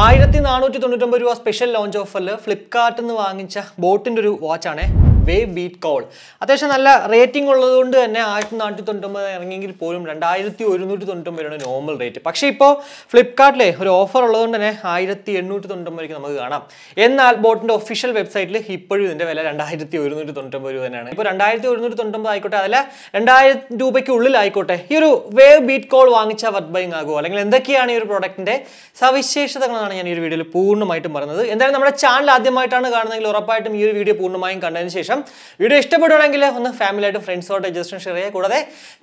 1499 രൂപ special launch ഓഫറിൽ ഫ്ലിപ്കാർട്ടിൽ നിന്ന് വാങ്ങിച്ച ബോട്ടിൻ്റെ ഒരു വാച്ചാണ് വേവ് ബീറ്റ് കോൾ. അത്യാവശ്യം നല്ല റേറ്റിംഗ് ഉള്ളതുകൊണ്ട് തന്നെ 1499 ഇറങ്ങിയെങ്കിൽ പോലും 2199 നോർമൽ റേറ്റ്. പക്ഷേ ഇപ്പോൾ ഫ്ലിപ്കാർട്ടിലെ ഒരു ഓഫർ ഉള്ളതുകൊണ്ട് തന്നെ 1899 നമുക്ക് കാണാം. എന്നാൽ ബോട്ടിൻ്റെ ഒഫീഷ്യൽ വെബ്സൈറ്റിൽ ഇപ്പോഴും ഇതിൻ്റെ വില 2199 രൂപ തന്നെയാണ്. ഇപ്പോൾ 2199 ആയിക്കോട്ടെ, അതല്ല 2000 രൂപയ്ക്ക് ഉള്ളിലായിക്കോട്ടെ, ഈ ഒരു വേവ് ബീറ്റ് കോൾ വാങ്ങിച്ചാൽ വർത്ത് ബൈങ് ആകുമോ, അല്ലെങ്കിൽ എന്തൊക്കെയാണ് ഈ ഒരു പ്രോഡക്റ്റിൻ്റെ സവിശേഷതകളാണ് ഞാൻ ഈ ഒരു വീഡിയോയിൽ പൂർണ്ണമായിട്ടും പറയുന്നത്. എന്തായാലും നമ്മുടെ ചാനൽ ആദ്യമായിട്ടാണ് കാണുന്നതെങ്കിൽ ഉറപ്പായിട്ടും ഈ ഒരു വീഡിയോ പൂർണ്ണമായും കണ്ടതിന് ശേഷം വീഡിയോ ഇഷ്ടപ്പെടുകയാണെങ്കിൽ ഒന്ന് ഫാമിലിയായിട്ടും ഫ്രണ്ട്സോട്ട് ജസ്റ്റ് ഷെയർ ചെയ്യുക. കൂടാതെ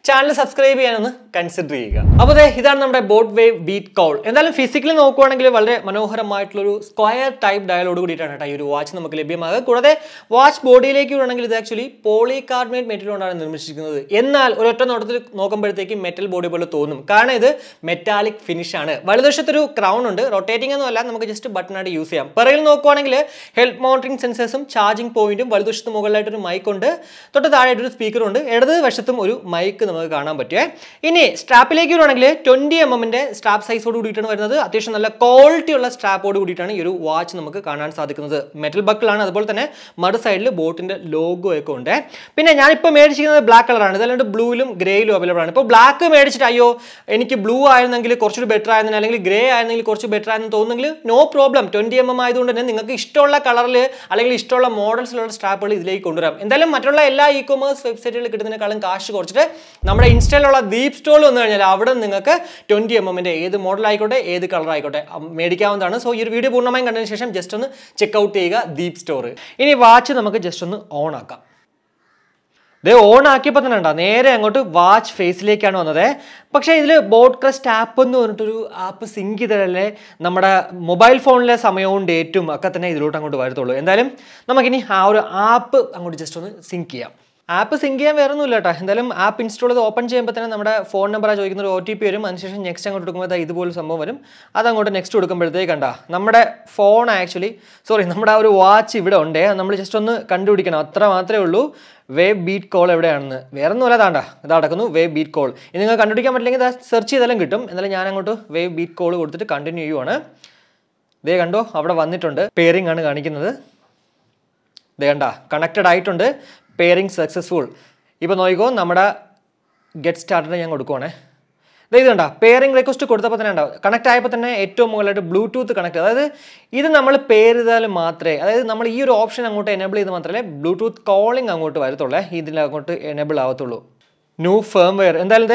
ചാനൽ സബ്സ്ക്രൈബ് ചെയ്യാനൊന്ന് കൺസിഡർ ചെയ്യുക. അപ്പോൾ ഇതാണ് നമ്മുടെ ബോട്ട് വേവ് ബീറ്റ് കോൾ. എന്തായാലും ഫിസിക്കലി നോക്കുകയാണെങ്കിൽ വളരെ മനോഹരമായിട്ടുള്ളൊരു സ്ക്വയർ ടൈപ്പ് ഡയലോട് കൂടിയിട്ടാണ് കേട്ടോ ഈ ഒരു വാച്ച് നമുക്ക് ലഭ്യമാകുക. കൂടാതെ വാച്ച് ബോഡിയിലേക്ക് വേണമെങ്കിൽ ഇത് ആക്ച്വലി പോളികാർബണേറ്റ് മെറ്റീരിയൽ കൊണ്ടാണ് നിർമ്മിച്ചിരിക്കുന്നത്. എന്നാൽ ഒരൊറ്റ നോട്ടത്തിൽ നോക്കുമ്പോഴത്തേക്കും മെറ്റൽ ബോഡി പോലെ തോന്നും, കാരണം ഇത് മെറ്റാലിക് ഫിനിഷ് ആണ്. വലതുവശത്തൊരു ക്രൗൺ ഉണ്ട്, റൊട്ടേറ്റിംഗ് ഒന്നും അല്ല, നമുക്ക് ജസ്റ്റ് ബട്ടണായിട്ട് യൂസ് ചെയ്യാം. പിറകിൽ നോക്കുകയാണെങ്കിൽ ഹെൽത്ത് മോണിറ്ററിംഗ് സെൻസേഴ്സും ചാർജിംഗ് പോയിന്റും, വലതുവശത്ത് മുകളിലായിട്ടൊരു മൈക്ക് ഉണ്ട്, തൊട്ട് താഴെയായിട്ടൊരു സ്പീക്കർ ഉണ്ട്, ഇടത് വശത്തും ഒരു മൈക്ക് നമുക്ക് കാണാൻ പറ്റുമേ. ഇനി സ്ട്രാപ്പിലേക്ക് വരുവാണെങ്കിൽ 20mm സ്ട്രാപ്പ് സൈസോട് കൂടിയിട്ടാണ് വരുന്നത്. അത്യാവശ്യം നല്ല ക്വാളിറ്റി ഉള്ള സ്ട്രാപ്പോട് കൂടിയിട്ടാണ് ഈ ഒരു വാച്ച് നമുക്ക് കാണാൻ സാധിക്കുന്നത്. മെറ്റൽ ബക്കിളാണ്, അതുപോലെ തന്നെ മറു സൈഡിൽ ബോട്ടിന്റെ ലോഗോ ഒക്കെ ഉണ്ട്. പിന്നെ ഞാനിപ്പോൾ മേടിച്ചിരിക്കുന്നത് ബ്ലാക്ക് കളറാണ്, ഇതല്ലാണ്ട് ബ്ലൂയിലും ഗ്രേയിലും അവൈലബിൾ ആണ്. ഇപ്പോൾ ബ്ലാക്ക് മേടിച്ചിട്ട് അയ്യോ എനിക്ക് ബ്ലൂ ആയിരുന്നെങ്കിൽ കുറച്ചുകൂടി ബെറ്റർ ആയിരുന്നു, അല്ലെങ്കിൽ ഗ്രേ ആയിരുന്നെങ്കിൽ കുറച്ച് ബെറ്റർ ആയെന്ന് തോന്നുന്നെങ്കിൽ നോ പ്രോബ്ലം. 20mm ആയതുകൊണ്ട് തന്നെ നിങ്ങൾക്ക് ഇഷ്ടമുള്ള കളറിൽ അല്ലെങ്കിൽ ഇഷ്ടമുള്ള മോഡൽസിലുള്ള സ്ട്രാപ്പുകൾ ഇതിലേക്ക് കൊണ്ടുവരാം. എന്തായാലും മറ്റുള്ള എല്ലാ ഇ കൊമേഴ്സ് വെബ്സൈറ്റുകളിൽ കിട്ടുന്നതിനേക്കാളും കാശ് കുറച്ചിട്ട് നമ്മുടെ ഇൻസ്റ്റയിലുള്ള ഡീപ് സ്റ്റോറിൽ വന്നു കഴിഞ്ഞാൽ അവിടെ നിങ്ങൾക്ക് 20mm ഏത് മോഡൽ ആയിക്കോട്ടെ, ഏത് കളർ ആയിക്കോട്ടെ മേടിക്കാവുന്നതാണ്. സോ ഈ ഒരു വീഡിയോ പൂർണ്ണമായും കണ്ടതിന് ശേഷം ജസ്റ്റ് ഒന്ന് ചെക്ക്ഔട്ട് ചെയ്യുക ഡീപ് സ്റ്റോർ. ഇനി വാച്ച് നമുക്ക് ജസ്റ്റ് ഒന്ന് ഓൺ ആക്കാം. ഇത് ഓൺ ആക്കിയപ്പോൾ തന്നെ ഉണ്ടോ നേരെ അങ്ങോട്ട് വാച്ച് ഫേസിലേക്കാണ് വന്നത്. പക്ഷേ ഇതിൽ ബോട്ട് ക്രെസ്റ്റ് ആപ്പ് എന്ന് പറഞ്ഞിട്ടൊരു ആപ്പ് സിങ്ക് ചെയ്താലേ നമ്മുടെ മൊബൈൽ ഫോണിലെ സമയവും ഡേറ്റും ഒക്കെ തന്നെ ഇതിലോട്ട് അങ്ങോട്ട് വരത്തുള്ളൂ. എന്തായാലും നമുക്കിനി ആ ഒരു ആപ്പ് അങ്ങോട്ട് ജസ്റ്റ് ഒന്ന് സിങ്ക് ചെയ്യാം. ആപ്പ് സിങ്ക് ചെയ്യാൻ വേറെ ഒന്നുമില്ല കേട്ടോ. എന്തായാലും ആപ്പ് ഇൻസ്റ്റാൾ ചെയ്ത് ഓപ്പൺ ചെയ്യുമ്പോൾ തന്നെ നമ്മുടെ ഫോൺ നമ്പറാണ് ചോദിക്കുന്ന ഒരു OTP വരും. അതിനുശേഷം നെക്സ്റ്റ് അങ്ങോട്ട് കൊടുക്കുമ്പോൾ ഇതുപോലെ സംഭവം വരും. അതങ്ങോട്ട് നെക്സ്റ്റ് കൊടുക്കുമ്പോഴത്തേക്ക് കണ്ട നമ്മുടെ ഫോൺ നമ്മുടെ ആ ഒരു വാച്ച് ഇവിടെ ഉണ്ട്. നമ്മൾ ജസ്റ്റ് ഒന്ന് കണ്ടുപിടിക്കണം, അത്ര മാത്രമേ ഉള്ളൂ. വേവ് ബീറ്റ് കോൾ എവിടെയാണെന്ന് വേറെ ഒന്നും അല്ല, ഇത് നടക്കുന്നു വേവ് ബീറ്റ് കോൾ. ഇനി നിങ്ങൾ കണ്ടുപിടിക്കാൻ പറ്റില്ലെങ്കിൽ സെർച്ച് ചെയ്താലും കിട്ടും. എന്നാലും ഞാൻ അങ്ങോട്ട് വേവ് ബീറ്റ് കോൾ കൊടുത്തിട്ട് കണ്ടിന്യൂ ചെയ്യുവാണ്. ഇതേ കണ്ടോ അവിടെ വന്നിട്ടുണ്ട്, പെയറിംഗ് ആണ് കാണിക്കുന്നത്. ഇതേ കണ്ട കണക്റ്റഡ് ആയിട്ടുണ്ട്, പെയറിംഗ് സക്സസ്ഫുൾ. ഇപ്പോൾ നോക്കിക്കോ നമ്മുടെ ഗെറ്റ് സ്റ്റാർട്ടഡ് ഞാൻ കൊടുക്കുവാണേ. ഇത് കണ്ട പെയറിംഗ് റിക്വസ്റ്റ് കൊടുത്തപ്പോൾ തന്നെ ഉണ്ടാവും, കണക്ട് ആയപ്പോൾ തന്നെ ഏറ്റവും മുകളിലായിട്ട് ബ്ലൂടൂത്ത് കണക്ട്. അതായത് ഇത് നമ്മൾ പെയർ ചെയ്താൽ മാത്രമേ, അതായത് നമ്മൾ ഈ ഒരു ഓപ്ഷൻ അങ്ങോട്ട് എനേബിൾ ചെയ്ത് മാത്രമേ ബ്ലൂടൂത്ത് കോളിംഗ് അങ്ങോട്ട് വരത്തുള്ളൂ, ഇതിലങ്ങോട്ട് എനേബിൾ ആവത്തുള്ളൂ. ന്യൂ ഫേംവെയർ, എന്തായാലും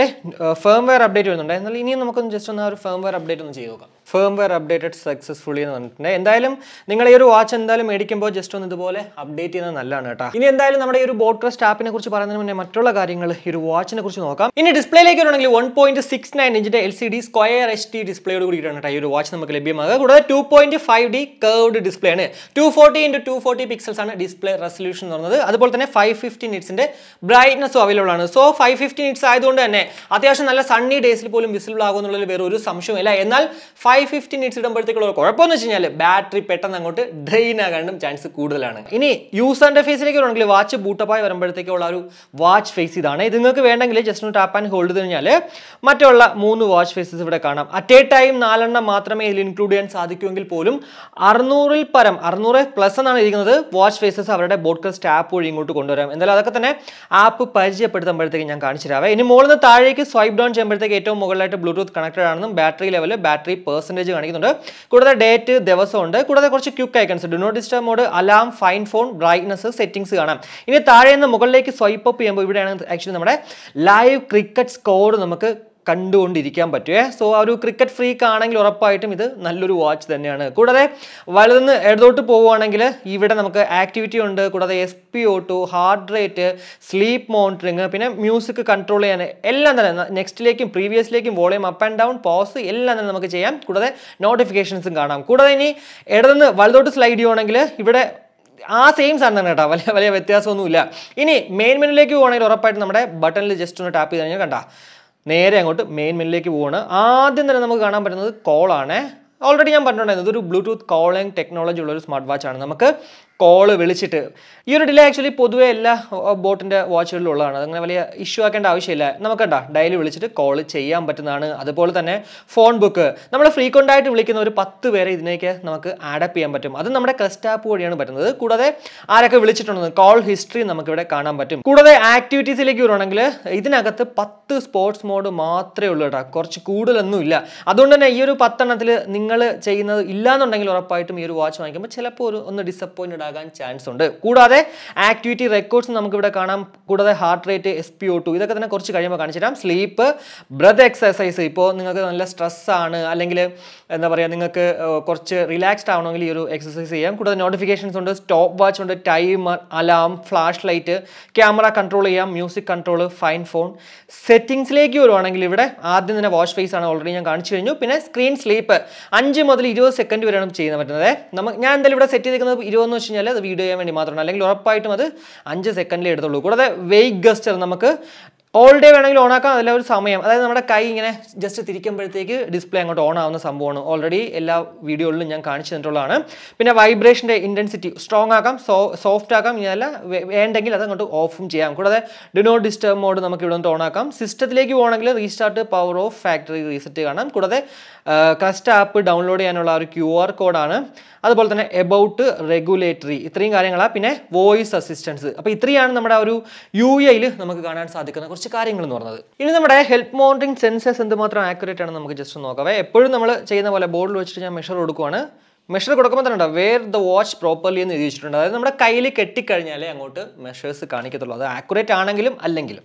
ഫേംവെയർ അപ്ഡേറ്റ് വരുന്നുണ്ട്. എന്നാൽ ഇനിയും നമുക്കൊന്ന് ജസ്റ്റ് ഒന്ന് ആ ഒരു ഫേംവെയർ അപ്ഡേറ്റ് ഒന്ന് ചെയ്ത് നോക്കാം. ഫേംവെയർ അപ്ഡേറ്റഡ് സക്സസ്ഫുള്ളി എന്ന് പറഞ്ഞിട്ടുണ്ട്. എന്തായാലും നിങ്ങൾ ഈ ഒരു വാച്ച് എന്തായാലും മേടിക്കുമ്പോൾ ജസ്റ്റ് ഒന്ന് ഇതുപോലെ അപ്ഡേറ്റ് ചെയ്യുന്നത് നല്ലതാണ് കേട്ടോ. ഇനി എന്തായാലും നമ്മുടെ ഈ ഒരു ബോട്ട് ക്രെസ്റ്റ് ആപ്പിനെ കുറിച്ച് പറയുന്നതിന് മുന്നേ മറ്റുള്ള കാര്യങ്ങൾ ഈ ഒരു വാച്ചിനെ കുറിച്ച് നോക്കാം. ഇനി ഡിസ്പ്ലേയിലേക്ക് വരണമെങ്കിൽ 1.69 ഇഞ്ചിന്റെ LCD സ്ക്വയർ HD ഡിസ്പ്ലേയോട് കൂടിയിട്ടാണ് കേട്ടോ ഈ ഒരു വാച്ച് നമുക്ക് ലഭ്യമാകുക. കൂടാതെ 2.5D കർവ്ഡ് ഡിസ്പ്ലേ ആണ്. 240x240 പിക്സൽസ് ആണ് ഡിസ്പ്ലേ റെസൊല്യൂഷൻ എന്ന് പറയുന്നത്. അതുപോലെ തന്നെ 550 നിറ്റ്സിന്റെ ബ്രൈറ്റ്നസ്സും അവൈലബിൾ ആണ്. സോ 550 നിറ്റ്സ് ആയതുകൊണ്ട് തന്നെ അത്യാവശ്യം നല്ല സണ്ണി ഡേയ്സിൽ പോലും വിസിബിൾ ആകുമെന്നുള്ളതിൽ വേറെ ഒരു സംശയമില്ല. എന്നാൽ 550 നിറ്റ്സ് ഇടുമ്പോഴത്തേക്കുള്ള കുഴപ്പമെന്ന് വെച്ച് കഴിഞ്ഞാൽ ബാറ്ററി പെട്ടെന്ന് അങ്ങോട്ട് ഡ്രെയിൻ ആകാനും ചാൻസ് കൂടുതലാണ്. ഇനി യൂസർ ഇന്റർഫേസിലേക്ക് വരുവാണെങ്കിൽ വാച്ച് ബൂട്ടപ്പായി വരുമ്പോഴത്തേക്കുള്ള ഒരു വാച്ച് ഫേസ് ഇതാണ്. ഇത് നിങ്ങൾക്ക് വേണമെങ്കിൽ ജസ്റ്റ് ഒന്ന് ടാപ്പ് ആൻഡ് ഹോൾഡ് ചെയ്ത് കഴിഞ്ഞാൽ മറ്റുള്ള 3 വാച്ച് ഫേസസ് ഇവിടെ കാണാം. അറ്റ് എ ടൈം 4 മാത്രമേ ഇതിൽ ഇൻക്ലൂഡ് ചെയ്യാൻ സാധിക്കുമെങ്കിൽ പോലും 600+ എന്നാണ് ഇരിക്കുന്നത് വാച്ച് ഫേസസ് അവരുടെ ബോട്ട് ക്രെസ്റ്റ് ആപ്പ് വഴി ഇങ്ങോട്ട് കൊണ്ടുവരാം. എന്തായാലും അതൊക്കെ തന്നെ ആപ്പ് പരിചയപ്പെടുത്തുമ്പോഴത്തേക്ക് ഞാൻ കാണിച്ചു തരാവേ. ഇനി മുകളിൽ നിന്ന് താഴേക്ക് സ്വൈപ്പ് ഡൗൺ ചെയ്യുമ്പോഴത്തേക്ക് ഏറ്റവും മുകളിലായിട്ട് ബ്ലൂടൂത്ത് കണക്റ്റഡ് ആണെന്നും ബാറ്ററി ലെവൽ, ബാറ്ററി പെർസെൻറ്റേജ് കാണിക്കുന്നുണ്ട്. കൂടാതെ ഡേറ്റ്, ദിവസമുണ്ട്. കൂടാതെ കുറച്ച് quick icons, do not disturb mode, alarm, find phone, brightness, settings കാണാം. ഇനി താഴെ നിന്ന് മുകളിലേക്ക് സ്വൈപ്പ് അപ്പ് ചെയ്യുമ്പോൾ ഇവിടെയാണ് ആക്ച്വലി നമ്മുടെ ലൈവ് ക്രിക്കറ്റ് സ്കോർ നമുക്ക് കണ്ടുകൊണ്ടിരിക്കാൻ പറ്റുമേ. സോ ആ ഒരു ക്രിക്കറ്റ് ഫ്രീക്ക് ആണെങ്കിൽ ഉറപ്പായിട്ടും ഇത് നല്ലൊരു വാച്ച് തന്നെയാണ്. കൂടാതെ വലുതെന്ന് ഇടത്തോട്ട് പോവുകയാണെങ്കിൽ ഇവിടെ നമുക്ക് ആക്ടിവിറ്റി ഉണ്ട്. കൂടാതെ SpO2, heart rate, sleep monitoring, പിന്നെ മ്യൂസിക് കൺട്രോൾ ചെയ്യാൻ എല്ലാം തന്നെ നെക്സ്റ്റിലേക്കും പ്രീവിയസിലേക്കും volume up and down, pause എല്ലാം തന്നെ നമുക്ക് ചെയ്യാം. കൂടാതെ നോട്ടിഫിക്കേഷൻസും കാണാം. കൂടാതെ ഇനി ഇടതുനിന്ന് വലത്തോട്ട് സ്ലൈഡ് ചെയ്യുവാണെങ്കിൽ ഇവിടെ ആ സെയിം സാധനം തന്നെ കേട്ടോ, വലിയ വ്യത്യാസമൊന്നുമില്ല. ഇനി മെയിൻ മെനുവിലേക്ക് പോകുകയാണെങ്കിൽ ഉറപ്പായിട്ട് നമ്മുടെ ബട്ടണിൽ ജസ്റ്റ് ഒന്ന് ടാപ്പ് ചെയ്ത് കഴിഞ്ഞാൽ കണ്ട നേരെ അങ്ങോട്ട് മെയിൻ മെനുവിലേക്ക് പോവാണ്. ആദ്യം തന്നെ നമുക്ക് കാണാൻ പറ്റുന്നത് കോളാണ്. ഓൾറെഡി ഞാൻ പറഞ്ഞിട്ടുണ്ടായിരുന്നു ഇതൊരു ബ്ലൂടൂത്ത് കോളിംഗ് ടെക്നോളജി ഉള്ള ഒരു സ്മാർട്ട് വാച്ച് ആണ്. നമുക്ക് കോള് വിളിച്ചിട്ട് ഈ ഒരു ഡിലേ ആക്ച്വലി പൊതുവേ എല്ലാ ബോട്ടിൻ്റെ വാച്ചുകളിലും ഉള്ളതാണ്. അതങ്ങനെ വലിയ ഇഷ്യൂ ആക്കേണ്ട ആവശ്യമില്ല. നമുക്കെന്താ ഡെയിലി വിളിച്ചിട്ട് കോൾ ചെയ്യാൻ പറ്റുന്നതാണ്. അതുപോലെ തന്നെ ഫോൺ ബുക്ക് നമ്മൾ ഫ്രീക്വൻ്റ് ആയിട്ട് വിളിക്കുന്ന ഒരു 10 പേരെ ഇതിലേക്ക് നമുക്ക് ആഡപ്പ് ചെയ്യാൻ പറ്റും. അത് നമ്മുടെ ക്രെസ്റ്റ് ആപ്പ് വഴിയാണ് പറ്റുന്നത്. കൂടാതെ ആരൊക്കെ വിളിച്ചിട്ടുണ്ടെന്ന് കോൾ ഹിസ്റ്ററി നമുക്കിവിടെ കാണാൻ പറ്റും. കൂടാതെ ആക്ടിവിറ്റീസിലേക്ക് വരുവാണെങ്കിൽ ഇതിനകത്ത് 10 സ്പോർട്സ് മോഡ് മാത്രമേ ഉള്ളൂ കേട്ടോ, കുറച്ച് കൂടുതലൊന്നും ഇല്ല. അതുകൊണ്ട് തന്നെ ഈ ഒരു 10 എണ്ണത്തിൽ നിങ്ങൾ ചെയ്യുന്നത് ഇല്ലാന്നുണ്ടെങ്കിൽ ഉറപ്പായിട്ടും ഈ ഒരു വാച്ച് വാങ്ങിക്കുമ്പോൾ ചിലപ്പോൾ ഒന്ന് ഡിസപ്പോയിൻറ്റഡ് ആകാൻ ചാൻസ് ഉണ്ട്. കൂടാതെ ആക്ടിവിറ്റി റെക്കോർഡ്സ് നമുക്കിവിടെ കാണാം. കൂടാതെ ഹാർട്ട് റേറ്റ്, SpO2 ഇതൊക്കെ തന്നെ കുറച്ച് കഴിയുമ്പോൾ കാണിച്ചു തരാം. സ്ലീപ്പ്, ബ്രത്ത് എക്സസൈസ്, ഇപ്പോൾ നിങ്ങൾക്ക് നല്ല സ്ട്രെസ്സാണ് അല്ലെങ്കിൽ എന്താ പറയുക നിങ്ങൾക്ക് കുറച്ച് റിലാക്സ്ഡ് ആവണമെങ്കിൽ ഈ ഒരു എക്സസൈസ് ചെയ്യാം. കൂടാതെ നോട്ടിഫിക്കേഷൻസ് ഉണ്ട്, സ്റ്റോപ്പ് വാച്ച് ഉണ്ട്, timer, alarm, flash light, camera control ചെയ്യാം, മ്യൂസിക് കൺട്രോൾ, ഫൈൻ ഫോൺ. സെറ്റിംഗ്സിലേക്ക് വരുവാണെങ്കിൽ ഇവിടെ ആദ്യം തന്നെ വാച്ച് ഫേസ് ആണ് ഓൾറെഡി ഞാൻ കാണിച്ചു കഴിഞ്ഞു. പിന്നെ സ്ക്രീൻ സ്ലീപ്പ് 5 മുതൽ 20 സെക്കൻഡ് വരെയാണ് ചെയ്യാൻ പറ്റുന്നത്. ഞാൻ എന്തായാലും ഇവിടെ സെറ്റ് ചെയ്തിരിക്കുന്നത് 20 എന്ന് വെച്ച് കഴിഞ്ഞാൽ അത് വീഡിയോ ചെയ്യാൻ വേണ്ടി മാത്രമാണ്, അല്ലെങ്കിൽ ഉറപ്പായിട്ടും അത് 5 സെക്കൻഡിലേ എടുത്തുള്ളൂ. കൂടാതെ വെയിറ്റ് ഗസ്റ്റർ നമുക്ക് ഓൾ ഡേ വേണമെങ്കിൽ ഓൺ ആക്കാം. അതിലെ ഒരു സമയം, അതായത് നമ്മുടെ കൈ ഇങ്ങനെ ജസ്റ്റ് തിരിക്കുമ്പോഴത്തേക്ക് ഡിസ്പ്ലേ അങ്ങോട്ട് ഓൺ ആവുന്ന സംഭവമാണ്. ഓൾറെഡി എല്ലാ വീഡിയോകളിലും ഞാൻ കാണിച്ചു തന്നിട്ടുള്ളതാണ്. പിന്നെ വൈബ്രേഷൻ്റെ ഇൻറ്റൻസിറ്റി സ്ട്രോങ് ആക്കാം, സോഫ്റ്റ് ആക്കാം, ഇതല്ല വേണ്ടെങ്കിൽ അത് അങ്ങോട്ട് ഓഫും ചെയ്യാം. കൂടാതെ ഡു നോട്ട് ഡിസ്റ്റർബ് മോഡ് നമുക്ക് ഇവിടെ നിന്ന് ഓൺ ആക്കാം. സിസ്റ്റത്തിലേക്ക് പോകണമെങ്കിൽ restart, power of, factory reset കാണാം. കൂടാതെ ക്രെസ്റ്റ് ആപ്പ് ഡൗൺലോഡ് ചെയ്യാനുള്ള ഒരു QR കോഡാണ്. അതുപോലെ തന്നെ എബൌട്ട്, റെഗുലേറ്ററി, ഇത്രയും കാര്യങ്ങളാണ്. പിന്നെ വോയിസ് അസിസ്റ്റൻസ്. അപ്പോൾ ഇത്രയാണ് നമ്മുടെ ഒരു UIയിൽ നമുക്ക് കാണാൻ സാധിക്കുന്ന കുറച്ച് കാര്യങ്ങൾ എന്ന് പറയുന്നത്. ഇനി നമ്മുടെ ഹെൽത്ത് മോണിറ്ററിംഗ് സെൻസേഴ്സ് എന്തുമാത്രം ആക്യുറേറ്റ് ആണെന്ന് നമുക്ക് ജസ്റ്റ് നോക്കാം. എപ്പോഴും നമ്മൾ ചെയ്യുന്ന പോലെ ബോർഡിൽ വെച്ചിട്ട് ഞാൻ മെഷർ കൊടുക്കുവാണ്. മെഷർ കൊടുക്കുമ്പോൾ തന്നെ ഉണ്ടാവും വെയർ ദ വാച്ച് പ്രോപ്പർലി എന്ന് എഴുതി വെച്ചിട്ടുണ്ട്. അതായത് നമ്മുടെ കയ്യിൽ കെട്ടിക്കഴിഞ്ഞാലേ അങ്ങോട്ട് മെഷേഴ്സ് കാണിക്കത്തുള്ളൂ, അത് ആക്യുറേറ്റ് ആണെങ്കിലും അല്ലെങ്കിലും.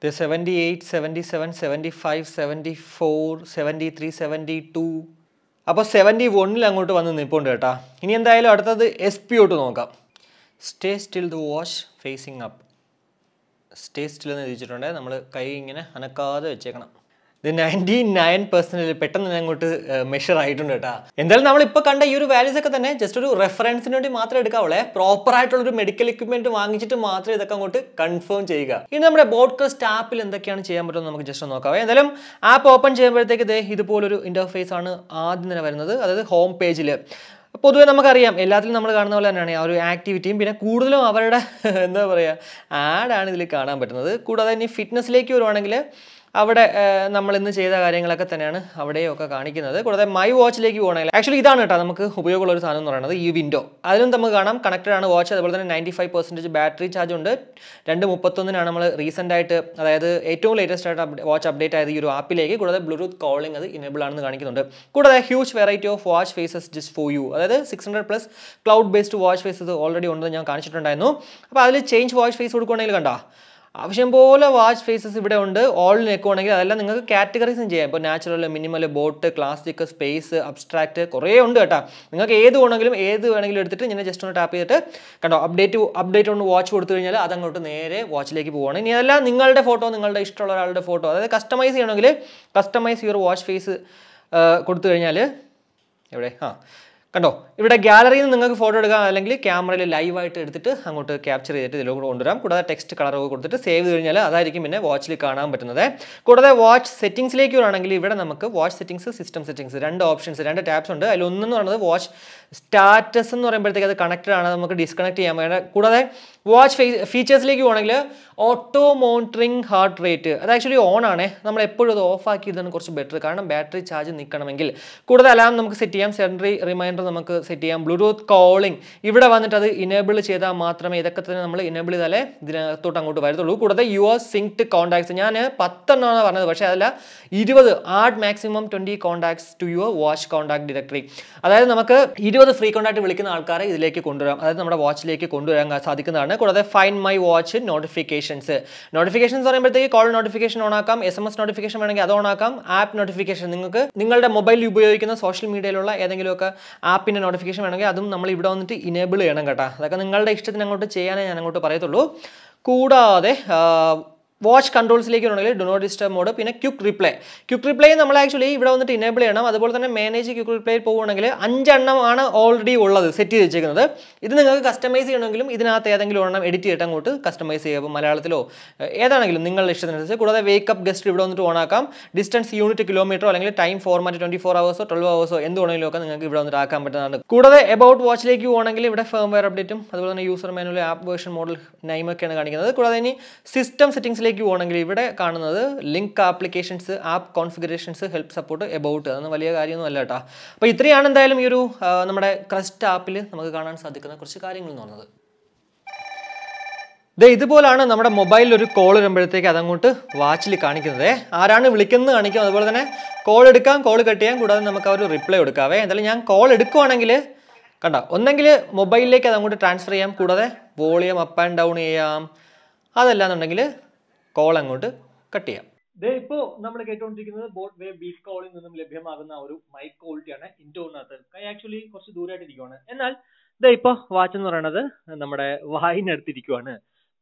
78, 77, 75, 74, 73, 72. അപ്പോൾ 71 അങ്ങോട്ട് വന്ന് നിൽപ്പുണ്ട് കേട്ടോ. ഇനി എന്തായാലും അടുത്തത് SpO2 നോക്കാം. Stay still the watch facing up. Stay still എന്ന് എഴുതിച്ചിട്ടുണ്ട്. നമ്മൾ കൈ ഇങ്ങനെ അനക്കാതെ വെച്ചേക്കണം. ഇത് 99% പെട്ടെന്ന് തന്നെ അങ്ങോട്ട് മെഷർ ആയിട്ടുണ്ട് കേട്ടോ. എന്തായാലും നമ്മളിപ്പോൾ കണ്ട ഈ ഒരു വാല്യൂസ് ഒക്കെ തന്നെ ജസ്റ്റ് ഒരു റെഫറൻസിന് വേണ്ടി മാത്രമേ എടുക്കാവുള്ളേ. പ്രോപ്പർ ആയിട്ടുള്ളൊരു മെഡിക്കൽ എക്യുപ്മെന്റ് വാങ്ങിച്ചിട്ട് മാത്രമേ ഇതൊക്കെ അങ്ങോട്ട് കൺഫേം ചെയ്യുക. ഇനി നമ്മുടെ ബോട്ട്ക്രെസ്റ്റ് ആപ്പിൽ എന്തൊക്കെയാണ് ചെയ്യാൻ പറ്റുമെന്ന് നമുക്ക് ജസ്റ്റ് നോക്കാം. എന്തായാലും ആപ്പ് ഓപ്പൺ ചെയ്യുമ്പോഴത്തേക്ക് ഇതുപോലൊരു ഇന്റർഫേസ് ആണ് ആദ്യം തന്നെ വരുന്നത്. അതായത് ഹോം പേജിൽ പൊതുവെ നമുക്കറിയാം എല്ലാത്തിലും നമ്മൾ കാണുന്ന പോലെ തന്നെയാണ് ആ ഒരു ആക്ടിവിറ്റിയും. പിന്നെ കൂടുതലും അവരുടെ എന്താ പറയുക ആഡാണ് ഇതിൽ കാണാൻ പറ്റുന്നത്. കൂടാതെ ഇനി ഫിറ്റ്നസ്സിലേക്ക് വരുവാണെങ്കിൽ അവിടെ നമ്മൾ ഇന്ന് ചെയ്ത കാര്യങ്ങളൊക്കെ തന്നെയാണ് അവിടെയൊക്കെ കാണിക്കുന്നത്. കൂടാതെ മൈ വാച്ചിലേക്ക് പോകണമെങ്കിൽ ആക്ച്വലി ഇതാണ് കേട്ടോ നമുക്ക് ഉപയോഗമുള്ള ഒരു സാധനം എന്ന് പറയുന്നത്, ഈ വിൻഡോ. അതിലും നമുക്ക് കാണാം കണക്റ്റഡ് ആണ് വാച്ച്. അതുപോലെ തന്നെ 95% ബാറ്ററി ചാർജ് ഉണ്ട്. 2:31 നമ്മൾ റീസെൻ്റ് ആയിട്ട്, അതായത് ഏറ്റവും ലേറ്റസ്റ്റ് ആയിട്ട് വാച്ച് അപ്ഡേറ്റ് ആയത് ഈ ഒരു ആപ്പിലേക്ക്. കൂടാതെ ബ്ലൂടൂത്ത് കോളിംഗ് അത് ഇനേബിൾ ആണെന്ന് കാണിക്കുന്നുണ്ട്. കൂടാതെ huge variety of watch faces just for you, അതായത് 600+ cloud based watch faces already ഉണ്ടെന്ന് ഞാൻ കാണിച്ചിട്ടുണ്ടായിരുന്നു. അപ്പോൾ അതിൽ ചേഞ്ച് വാച്ച് ഫേസ് കൊടുക്കുകയാണെങ്കിൽ കണ്ടോ ആവശ്യം പോലെ വാച്ച് ഫേസസ് ഇവിടെ ഉണ്ട്. ഓൾ നെക്കുവാണെങ്കിൽ അതെല്ലാം നിങ്ങൾക്ക് കാറ്റഗറീസും ചെയ്യാം. ഇപ്പോൾ natural, minimal, boat, classic, space, abstract കുറേ ഉണ്ട് കേട്ടോ. നിങ്ങൾക്ക് ഏത് വേണമെങ്കിലും എടുത്തിട്ട് ഇങ്ങനെ ജസ്റ്റ് ഒന്ന് ടാപ്പ് ചെയ്തിട്ട് കണ്ടോ അപ്ഡേറ്റ് ഒന്ന് വാച്ച് കൊടുത്തു കഴിഞ്ഞാൽ അതങ്ങോട്ട് നേരെ വാച്ചിലേക്ക് പോവുകയാണ്. ഇനി അതല്ല നിങ്ങളുടെ ഫോട്ടോ, നിങ്ങളുടെ ഇഷ്ടമുള്ള ഒരാളുടെ ഫോട്ടോ, അതായത് കസ്റ്റമൈസ് ചെയ്യണമെങ്കിൽ കസ്റ്റമൈസ് യുവർ വാച്ച് ഫേസ് കൊടുത്തു കഴിഞ്ഞാൽ എവിടെ കണ്ടോ ഇവിടെ ഗാലറിയിൽ നിന്ന് നിങ്ങൾക്ക് ഫോട്ടോ എടുക്കാം, അല്ലെങ്കിൽ ക്യാമറയിൽ ലൈവായിട്ട് എടുത്തിട്ട് അങ്ങോട്ട് ക്യാപ്ചർ ചെയ്തിട്ട് ഇതിലൂടെ കൊണ്ടുവരാം. കൂടാതെ ടെക്സ്റ്റ് കളറൊക്കെ കൊടുത്തിട്ട് സേവ് ചെയ്ത് കഴിഞ്ഞാൽ അതായിരിക്കും പിന്നെ വാച്ചിൽ കാണാൻ പറ്റുന്നത്. കൂടാതെ വാച്ച് സെറ്റിംഗ്സിലേക്ക് വരുവാണെങ്കിൽ ഇവിടെ നമുക്ക് watch settings, system settings 2 options, 2 tabs ഉണ്ട്. അതിലൊന്നെന്ന് പറയുന്നത് വാച്ച് സ്റ്റാറ്റസ് എന്ന് പറയുമ്പോഴത്തേക്ക് അത് കണക്റ്റഡ് ആണ്, നമുക്ക് ഡിസ്കണക്ട് ചെയ്യാൻ വേണ്ട. കൂടാതെ വാച്ച് ഫീച്ചേഴ്സിലേക്ക് പോകുകയാണെങ്കിൽ ഓട്ടോ മോണിറ്ററിങ് ഹാർട്ട് റേറ്റ്, അത് ആക്ച്വലി ഓൺ ആണ്. നമ്മൾ എപ്പോഴും അത് ഓഫ് ആക്കിയതാണ് കുറച്ച് ബെറ്റർ, കാരണം ബാറ്ററി ചാർജ് നിൽക്കണമെങ്കിൽ. കൂടാതെ അലാം നമുക്ക് സെറ്റ് ചെയ്യാം, സെൻട്രി റിമൈൻഡർ നമുക്ക് സെറ്റ് ചെയ്യാം, ബ്ലൂടൂത്ത് കോളിംഗ് ഇവിടെ വന്നിട്ട് അത് ഇനേബിൾ ചെയ്താൽ മാത്രമേ ഇതൊക്കെ തന്നെ നമ്മൾ ഇനേബിൾ ചെയ്താലേ ഇതിനകത്തോട്ട് അങ്ങോട്ട് വരത്തുള്ളൂ. കൂടാതെ യുവർ സിങ്ക്ഡ് കോൺടാക്ട്സ് ഞാൻ 10 എണ്ണമാണ് പറഞ്ഞത്, പക്ഷേ അതല്ല 20. Add maximum 20 contacts to your watch contact directory. അതായത് നമുക്ക് 20 ഫ്രീ കോൺടാക്ട് വിളിക്കുന്ന ആൾക്കാരെ ഇതിലേക്ക് കൊണ്ടുവരാം, അതായത് നമ്മുടെ വാച്ചിലേക്ക് കൊണ്ടുവരാൻ സാധിക്കുന്നതാണ്. കൂടാതെ ഫൈൻഡ് മൈ വാച്ച് നോട്ടിഫിക്കേഷൻസ് പറയുമ്പോഴത്തേക്ക് കോൾ നോട്ടിഫിക്കേഷൻ ഓൺ ആക്കാം, SMS നോട്ടിഫിക്കേഷൻ വേണമെങ്കിൽ അത് ഓൺ ആക്കാം. ആപ്പ് നോട്ടിഫിക്കേഷൻ നിങ്ങൾക്ക് നിങ്ങളുടെ മൊബൈലിൽ ഉപയോഗിക്കുന്ന സോഷ്യൽ മീഡിയയിലുള്ള ഏതെങ്കിലുമൊക്കെ ആപ്പിൻ്റെ നോട്ടിഫിക്കേഷൻ വേണമെങ്കിൽ അതും നമ്മൾ ഇവിടെ വന്നിട്ട് ഇനേബിൾ ചെയ്യണം കേട്ടോ. അതൊക്കെ നിങ്ങളുടെ ഇഷ്ടത്തിന് അങ്ങോട്ട് ചെയ്യാനേ ഞാൻ അങ്ങോട്ട് പറയത്തുള്ളൂ. കൂടാതെ വാച്ച് കൺട്രോൾസിലേക്ക് ഉണ്ടെങ്കിൽ ഡു നോട്ട് ഡിസ്റ്റർബ് മോഡ്, പിന്നെ ക്വിക്ക് റിപ്ലൈ നമ്മൾ ആക്ച്വലി ഇവിടെ വന്നിട്ട് ഇനേബിൾ ചെയ്യണം. അതുപോലെ തന്നെ മാനേജ് ക്വിക്ക് റിപ്ലൈ പോകുകയാണെങ്കിൽ 5 എണ്ണമാണ് ഓൾറെഡി ഉള്ളത് സെറ്റ് ചെയ്ത് വെച്ചേക്കുന്നത്. ഇത് നിങ്ങൾക്ക് കസ്റ്റമൈസ് ചെയ്യണമെങ്കിലും ഇതിനകത്ത് ഏതെങ്കിലും ഒരെണ്ണം എഡിറ്റ് ചെയ്തിട്ട് അങ്ങോട്ട് കസ്റ്റമൈസ് ചെയ്യാം, മലയാളത്തിലോ ഏതാണെങ്കിലും നിങ്ങളുടെ ഇഷ്ടത്തിനനുസരിച്ച്. കൂടാതെ വേക്കപ്പ് ഗസ്റ്റ് ഇവിടെ വന്നിട്ട് ഓൺ ആക്കാം. ഡിസ്റ്റൻസ് യൂണിറ്റ് കിലോമീറ്ററോ അല്ലെങ്കിൽ ടൈം ഫോർമാറ്റ് 24 hours 12 hours എന്ത് വേണമെങ്കിലും ഒക്കെ നിങ്ങൾക്ക് ഇവിടെ വന്നിട്ട് ആക്കാൻ പറ്റുന്നതാണ്. കൂടാതെ എബൌട്ട് വാച്ചിലേക്ക് പോകുകയാണെങ്കിൽ ഇവിടെ ഫേംവെയർ അപ്ഡേറ്റും അതുപോലെ തന്നെ user manual, app version, model നൈമൊക്കെയാണ് കാണിക്കുന്നത്. കൂടാതെ ഇനി സിസ്റ്റം സെറ്റിംഗ്സിലേക്ക് പോകുകയാണെങ്കിൽ ഇവിടെ കാണുന്നത് link, applications, app configurations, help support, about. അതൊന്നും വലിയ കാര്യമൊന്നും അല്ല കേട്ടോ. അപ്പോൾ ഇത്രയാണ് എന്തായാലും ഈ ഒരു നമ്മുടെ ക്രസ്റ്റ് ആപ്പിൽ നമുക്ക് കാണാൻ സാധിക്കുന്ന കുറച്ച് കാര്യങ്ങൾ എന്ന് പറഞ്ഞത്. ഇതുപോലാണ് നമ്മുടെ മൊബൈലിൽ ഒരു കോൾ വരുമ്പോഴത്തേക്ക് അതങ്ങോട്ട് വാച്ചിൽ കാണിക്കുന്നത്. ആരാണ് വിളിക്കുന്നത് കാണിക്കും, അതുപോലെ തന്നെ കോൾ എടുക്കാം, കോൾ കട്ട് ചെയ്യാം, കൂടാതെ നമുക്ക് ആ ഒരു റിപ്ലൈ കൊടുക്കാവേ. എന്തായാലും ഞാൻ കോൾ എടുക്കുവാണെങ്കിൽ കണ്ടോ, ഒന്നെങ്കിൽ മൊബൈലിലേക്ക് അതങ്ങോട്ട് ട്രാൻസ്ഫർ ചെയ്യാം, കൂടാതെ വോളിയം അപ്പ് ആൻഡ് ഡൗൺ ചെയ്യാം. അതല്ലാന്നുണ്ടെങ്കിൽ കോൾ അങ്ങോട്ട് കട്ട് ചെയ്യാം. ഇപ്പോൾ നമ്മൾ കേട്ടുകൊണ്ടിരിക്കുന്നത് ബോട്ട് വേ ബീറ്റ് കോളിൽ നിന്നും ലഭ്യമാകുന്ന ഒരു മൈക്ക് ക്വാളിറ്റിയാണ്. ഇൻഡോറിനകത്ത് കൈ ആക്ച്വലി കുറച്ച് ദൂരമായിട്ടിരിക്കുവാണ്. എന്നാൽ ഇപ്പോൾ വാച്ച് എന്ന് പറയുന്നത് നമ്മുടെ വായിനടുത്തിരിക്കുവാണ്.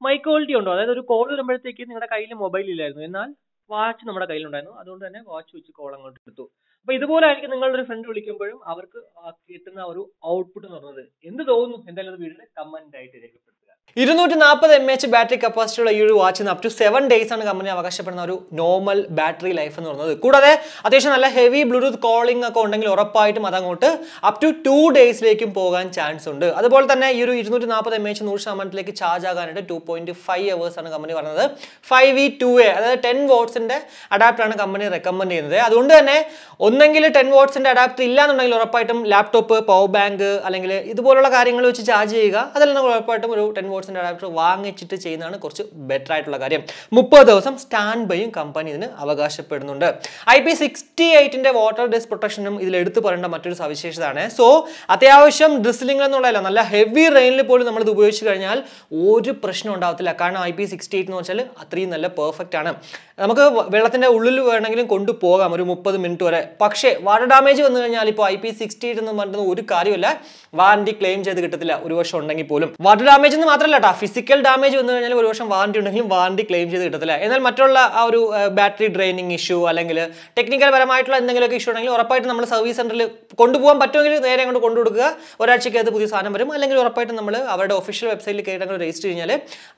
മൈക്ക് ക്വാളിറ്റി ഉണ്ടോ, അതായത് ഒരു കോൾ വരുമ്പോഴത്തേക്ക് നിങ്ങളുടെ കയ്യിൽ മൊബൈൽ ഇല്ലായിരുന്നു, എന്നാൽ വാച്ച് നമ്മുടെ കയ്യിലുണ്ടായിരുന്നു. അതുകൊണ്ട് തന്നെ വാച്ച് വെച്ച് കോൾ അങ്ങോട്ട് എടുത്തു. അപ്പൊ ഇതുപോലെ ആയിരിക്കും നിങ്ങളൊരു ഫ്രണ്ട് വിളിക്കുമ്പോഴും അവർക്ക് കിട്ടുന്ന ഒരു ഔട്ട്പുട്ട് എന്ന് പറയുന്നത്. എന്ത് തോന്നുന്നു എന്തായാലും വീഡിയോയുടെ കമന്റ് ആയിട്ട് രേഖപ്പെടുത്തുക. 240 mAh ബാറ്ററി കപ്പാസിറ്റി ഉള്ള ഈ ഒരു വാച്ചിന് അപ് ടു 7 days ആണ് കമ്പനി അവകാശപ്പെടുന്ന ഒരു നോർമൽ ബാറ്ററി ലൈഫ് എന്ന് പറയുന്നത്. കൂടാതെ അത്യാവശ്യം നല്ല ഹെവി ബ്ലൂടൂത്ത് കോളിംഗ് ഒക്കെ ഉണ്ടെങ്കിൽ ഉറപ്പായിട്ടും അതങ്ങോട്ട് അപ് ടു 2 days പോകാൻ ചാൻസ് ഉണ്ട്. അതുപോലെ തന്നെ ഈ ഒരു 240 mAh 100% ചാർജ് ആകാനായിട്ട് 2.5 hours ആണ് കമ്പനി പറഞ്ഞത്. 5V2A അതായത് 10 watts അഡാപ്റ്റർ ആണ് കമ്പനി റെക്കമെൻഡ് ചെയ്യുന്നത്. അതുകൊണ്ട് തന്നെ ഒന്നെങ്കിൽ 10 watts അഡാപ്റ്റർ ഇല്ലാന്നുണ്ടെങ്കിൽ ഉറപ്പായിട്ടും ലാപ്ടോപ്പ്, പവർ ബാങ്ക് അല്ലെങ്കിൽ ഇതുപോലുള്ള കാര്യങ്ങൾ വെച്ച് ചാർജ് ചെയ്യുക. അതെല്ലാം ഉറപ്പായിട്ടും ഒരു 10 watts അഡാപ്റ്റർ വാങ്ങിച്ചിട്ട് ചെയ്യുന്നതാണ് കുറച്ച് ബെറ്റർ ആയിട്ടുള്ള കാര്യം. 30 ദിവസം സ്റ്റാൻഡ് ബൈയും കമ്പനി ഇതിന് അവകാശപ്പെടുന്നുണ്ട്. IP68 വാട്ടർ ഡസ്റ്റ് പ്രൊട്ടക്ഷനും ഇതിൽ എടുത്തു പറയേണ്ട മറ്റൊരു സവിശേഷതയാണ്. സോ അത്യാവശ്യം ഡ്രിസ്ലിംഗ് എന്നുള്ളതല്ല, നല്ല ഹെവി റെയിനിൽ പോലും നമ്മൾ ഇത് ഉപയോഗിച്ച് കഴിഞ്ഞാൽ ഒരു പ്രശ്നം ഉണ്ടാവത്തില്ല. കാരണം IP68 എന്ന് വെച്ചാൽ അത്രയും നല്ല പെർഫെക്റ്റ് ആണ്. നമുക്ക് വെള്ളത്തിന്റെ ഉള്ളിൽ വേണമെങ്കിലും കൊണ്ടുപോകാം ഒരു 30 മിനിറ്റ് വരെ. പക്ഷേ വാട്ടർ ഡാമേജ് വന്നു കഴിഞ്ഞാൽ ഇപ്പോൾ IP68 എന്ന് പറയുന്നത് ഒരു കാര്യമില്ല, വാറന്റി ക്ലെയിം ചെയ്ത് കിട്ടത്തില്ല ഒരു വർഷം ഉണ്ടെങ്കിൽ പോലും. വാട്ടർ ഡാമേജ് എന്ന് മാത്രമല്ല കേട്ടോ, ഫിസിക്കൽ ഡാമേജ് വന്നു കഴിഞ്ഞാൽ ഒരു വർഷം വാറന്റി ഉണ്ടെങ്കിലും വാറന്റി ക്ലെയിം ചെയ്ത് കിട്ടത്തില്ല. എന്നാൽ മറ്റുള്ള ആ ഒരു ബാറ്ററി ഡ്രെയിനിങ് ഇഷ്യൂ അല്ലെങ്കിൽ ടെക്നിക്കൽ പരമായിട്ടുള്ള എന്തെങ്കിലുമൊക്കെ ഇഷ്യൂ ഉണ്ടെങ്കിൽ ഉറപ്പായിട്ടും നമ്മൾ സർവീസ് സെന്ററിൽ കൊണ്ടുപോകാൻ പറ്റുമെങ്കിൽ നേരെ അങ്ങോട്ട് കൊണ്ടുകൊടുക്കുക. ഒരാഴ്ചയ്ക്കകത്ത് പുതിയ സാധനം വരും. അല്ലെങ്കിൽ ഉറപ്പായിട്ടും നമ്മൾ അവരുടെ ഒഫീഷ്യൽ വെബ്സൈറ്റിൽ കയറി അങ്ങോട്ട് രജിസ്റ്റർ കഴിഞ്ഞാൽ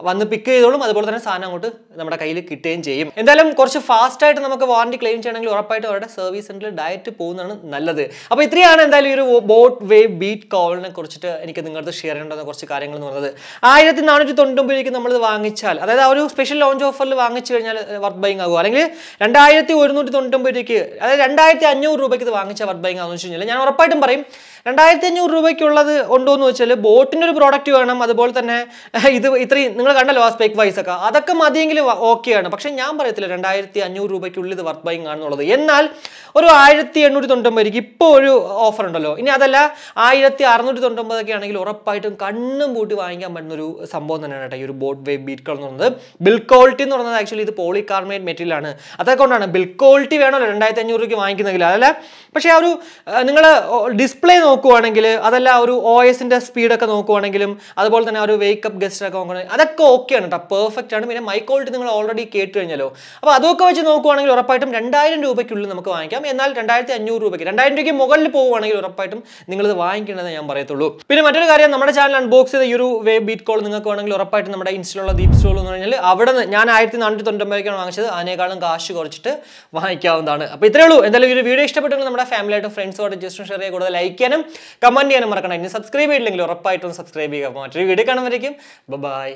വന്ന് പിക്ക് ചെയ്തോളും. അതുപോലെ തന്നെ സാധനം അങ്ങോട്ട് നമ്മുടെ കയ്യിൽ കിട്ടുകയും ചെയ്യും. എന്തായാലും കുറച്ച് ഫാസ്റ്റ് ആയിട്ട് നമുക്ക് വാറന്റി ക്ലെയിം ചെയ്യണമെങ്കിൽ ഉറപ്പായിട്ടും അവരുടെ സർവീസ് സെന്ററിൽ ഡയറക്റ്റ് പോകുന്നതാണ് നല്ലത്. അപ്പോൾ ഇത്രയാണ് എന്തായാലും ഈ ഒരു ബോട്ട് വേ ബീറ്റ് കോളിനെ കുറിച്ചിട്ട് എനിക്ക് നിങ്ങൾക്ക് ഷെയർ ചെയ്യേണ്ടുന്ന കുറച്ച് കാര്യങ്ങൾ എന്ന് പറയുന്നത്. 1499 നമ്മളിത് വാങ്ങിച്ചാൽ, അതായത് ആ ഒരു സ്പെഷ്യൽ ലോഞ്ച് ഓഫറിൽ വാങ്ങിച്ചു കഴിഞ്ഞാൽ വർത്ത് ബൈങ് ആകുമോ, അല്ലെങ്കിൽ 2199 അതായത് 2500 ഇത് വാങ്ങിച്ചാൽ വർത്ത് ബൈങ് ആകുമെന്ന് വെച്ച് കഴിഞ്ഞാൽ ഞാൻ ഉറപ്പായിട്ടും പറയും 2500 ഉണ്ടോ എന്ന് വെച്ചാൽ ബോട്ടിൻ്റെ ഒരു പ്രോഡക്റ്റ് വേണം. അതുപോലെ തന്നെ ഇത് ഇത്രയും നിങ്ങൾ കണ്ടല്ലോ ആ സ്പെക് വൈസ് ഒക്കെ, അതൊക്കെ മതിയെങ്കിലും ഓക്കെയാണ്. പക്ഷെ ഞാൻ പറയത്തില്ല 2500 ഇത് വർത്ത് ബൈങ് ആണെന്നുള്ളത്. എന്നാൽ ഒരു 1899 ഇപ്പോൾ ഒരു ഓഫർ ഉണ്ടല്ലോ. ഇനി അതല്ല 1699 ആണെങ്കിൽ ഉറപ്പായിട്ടും കണ്ണും പൂട്ടി വാങ്ങിക്കാൻ പറ്റുന്ന ഒരു സംഭവം തന്നെയാണ് കേട്ടോ ഈ ഒരു ബോട്ട് വേ ബീറ്റ് കോൾ എന്ന് പറയുന്നത്. ബിൽ ക്വാളിറ്റി എന്ന് പറയുന്നത് ആക്ച്വലി ഇത് പോളികാർബണേറ്റ് മെറ്റീരിയൽ ആണ്. അതൊക്കെ കൊണ്ടാണ് ബിൽ ക്വാളിറ്റി വേണമല്ലോ 2500 വാങ്ങിക്കുന്നെങ്കിൽ. അതല്ല പക്ഷേ ആ ഒരു നിങ്ങൾ ഡിസ്പ്ലേ നോക്കുവാണെങ്കിൽ, അതല്ല ഒരു OSന്റെ സ്പീഡൊക്കെ നോക്കുവാണെങ്കിലും, അതുപോലെ തന്നെ ഒരു വേക്കപ്പ് ഗസ്റ്റ് ഒക്കെ നോക്കുകയാണെങ്കിൽ അതൊക്കെ ഓക്കെയാണ് കേട്ടോ, പെർഫെക്റ്റ് ആണ്. പിന്നെ മൈ ക്വാളിറ്റി നിങ്ങൾ ഓൾറെഡി കേട്ട് കഴിഞ്ഞല്ലോ. അപ്പോൾ അതൊക്കെ വെച്ച് നോക്കുവാണെങ്കിൽ ഉറപ്പായിട്ടും 2000 നമുക്ക് വാങ്ങിക്കാം. എന്നാൽ 2500 2000 മുകളിൽ പോകുവാണെങ്കിൽ ഉറപ്പായിട്ടും നിങ്ങളിത് വാങ്ങിക്കേണ്ടത് ഞാൻ പറയത്തുള്ളൂ. പിന്നെ മറ്റൊരു കാര്യം, നമ്മുടെ ചാനൽ അൺബോക്സ് ചെയ്ത ഈ ഒരു വേ ബീറ്റ് കോൾ നിങ്ങൾക്ക് വേണമെങ്കിൽ ഉറപ്പായിട്ടും നമ്മുടെ ഇൻസ്റ്റയിലുള്ള DeepZstore എന്ന് പറഞ്ഞാൽ അവിടെ ഞാൻ 1499 വാങ്ങിച്ചത്, അതിനേക്കാളും കാശ് കുറച്ചിട്ട് വാങ്ങിക്കാവുന്നതാണ്. അപ്പോൾ ഇത്രയേ ഉള്ളൂ. എന്തായാലും ഈ ഒരു വീഡിയോ ഇഷ്ടപ്പെട്ടെങ്കിൽ നമ്മുടെ ഫാമിലിയായിട്ടും ഫ്രണ്ട്സോട് ജസ്റ്റ് ഷെയർ ചെയ്യുക, കൂടുതൽ ലൈക്ക് ചെയ്യാനും കമന്റ് ചെയ്യാനും മറക്കണം. ഇനി സബ്സ്ക്രൈബ് ചെയ്തില്ലെങ്കിൽ ഉറപ്പായിട്ടും സബ്സ്ക്രൈബ് ചെയ്യുക. മറ്റൊരു വീഡിയോ കാണുമ്പോഴേക്കും ബൈ.